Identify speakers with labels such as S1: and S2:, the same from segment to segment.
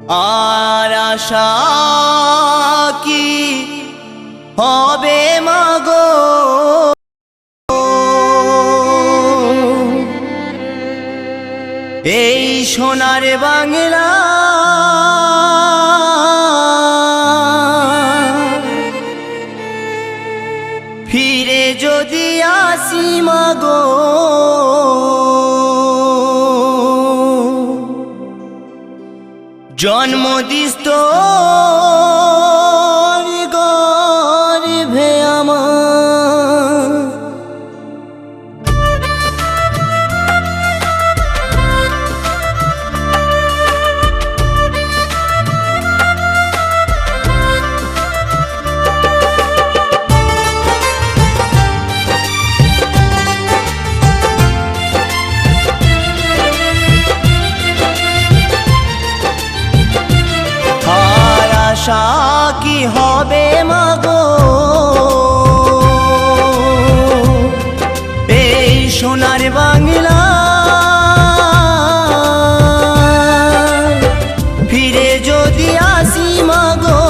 S1: আর আশা কি হবে মাগো, এই সোনার বাংলা ফিরে যদি আসি মাগো, জন্মদিষ্ট গর্ভে আমার আশা কি হবে মাগো, এই সোনার বাংলা ফিরে যদি আসি মাগো,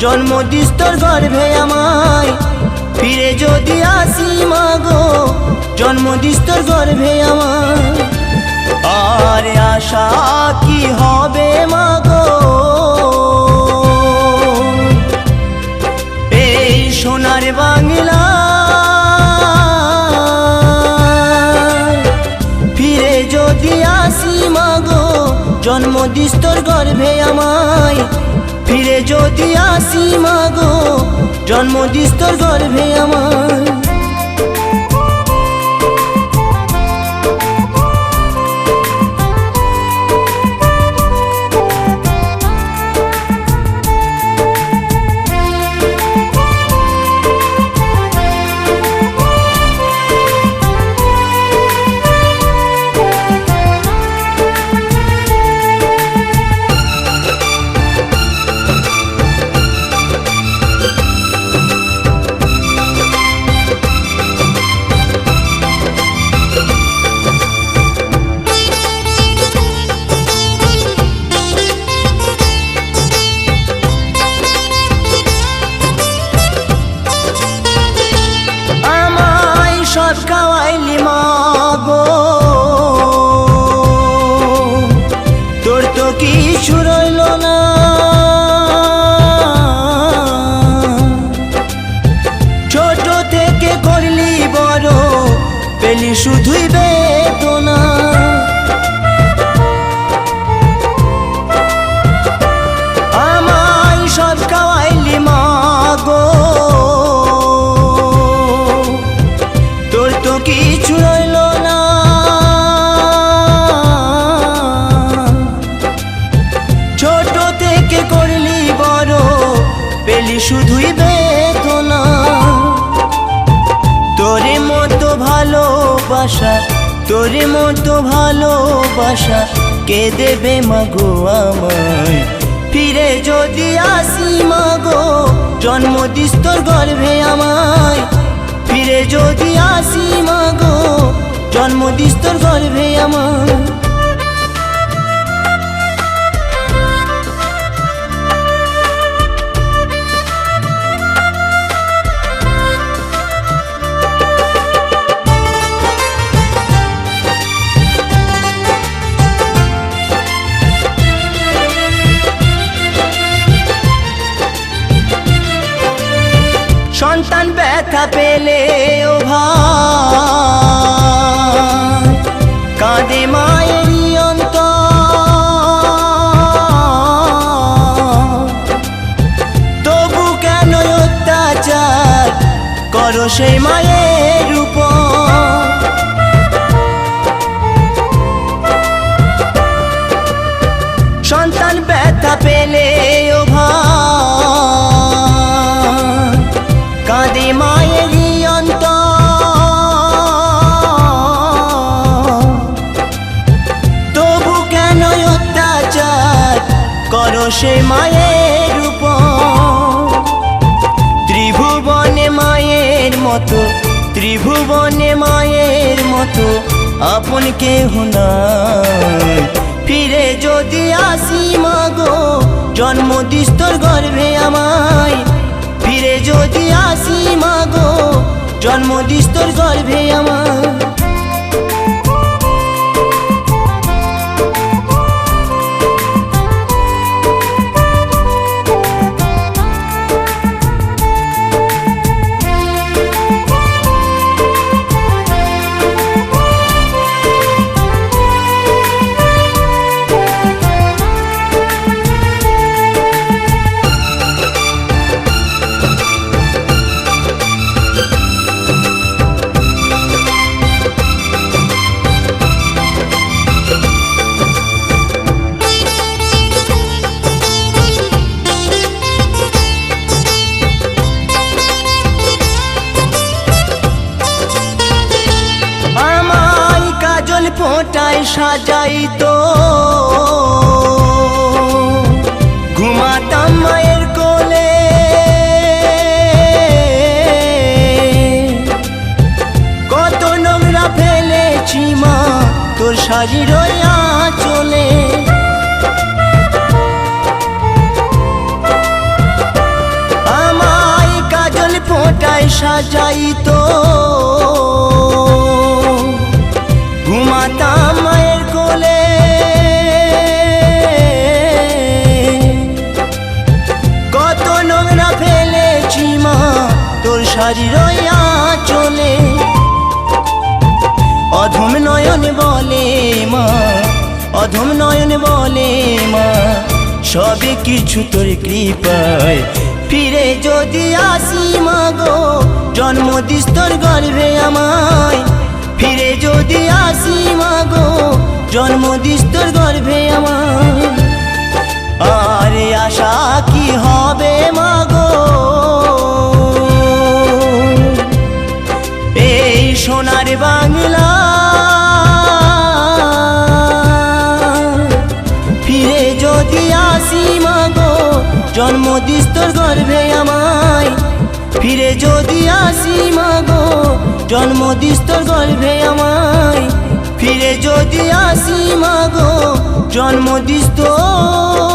S1: জন্মদিষ্টর গর্ভে আমায় ফিরে যদি আসি মাগো, জন্মদিষ্টর গর্ভে আমায়। আর আশা কি হবে মাগো, সোনার বাংলা ফিরে যদি আসি মাগো, জন্মদিষ্টর গর্ভে আমায় ফিরে যদি আসি মাগো, জন্মদিষ্টর গর্ভে আমায়। সব খাওয়াইলি মাগো, তোর তো কিছু রইল না, ছোট থেকে করলি বড় পেলি শুধুই বেদনা। আমায় সব খাওয়াইলি মাগো, তোর তো কিছু রইল না, ছোট থেকে করলি বড় পেলি শুধুই বেদনা। তোরে মতো ভালোবাসা, তোরে মতো ভালোবাসা কে দেবে মাগো আমায়, ফিরে যদি আসি মাগো, জন্মদিষ্টর গর্ভে আমায় ফিরে যদি আসি মাগো, জন্মদিষ্টর গর্ভে আমার। সন্তান ব্যথা পেলে ও ভাই কাঁদে মায়েরই অন্তর, তবু কেন অত্যাচার করো সেই মায়ের উপর। সন্তান ব্যথা পেলে ও ভাই কাঁদে মায়েরই অন্তর, তবু কেন অত্যাচার করো সে মায়ের উপর। ত্রিভুবনে মায়ের মতো, ত্রিভুবনে মায়ের মতো আপন কেহ নাই, ফিরে যদি আসি মাগো, জন্ম দিস তোর গর্ভে আমায়, ফিরে যদি আসি মাগো জন্ম দিস তোর গর্ভে আমায়। ফোঁটায় সাজাই তো ঘুমাতাম মায়ের কোলে, কত নোংরা ফেলেছি মা তোর শাড়ির আঁচলে। আমায় কাজল ফোঁটায় সাজাই তো ঘুমাতাম মায়ের কোলে, কত নোংরা ফেলেছি মা তোর শাড়ির আঁচলে। অধম নয়ন বলে মা, অধম নয়ন বলে মা, সবে কিছু তোর কৃপায়, ফিরে যদি আসি মাগো জন্ম দিস তোর গর্ভে আমায়, ফিরে যদি আসি মাগো জন্ম দিস তোর গর্ভে আমার। আরে আশা কি হবে মাগো এই সোনার বাংলা, ফিরে যদি আসি মাগো জন্ম দিস তোর গর্ভে আমায়, ফিরে যদি আসি মাগো জন্ম দিস তোর গর্ভে আমায়, ফিরে যদি আসি মাগো জন্ম দিস তোর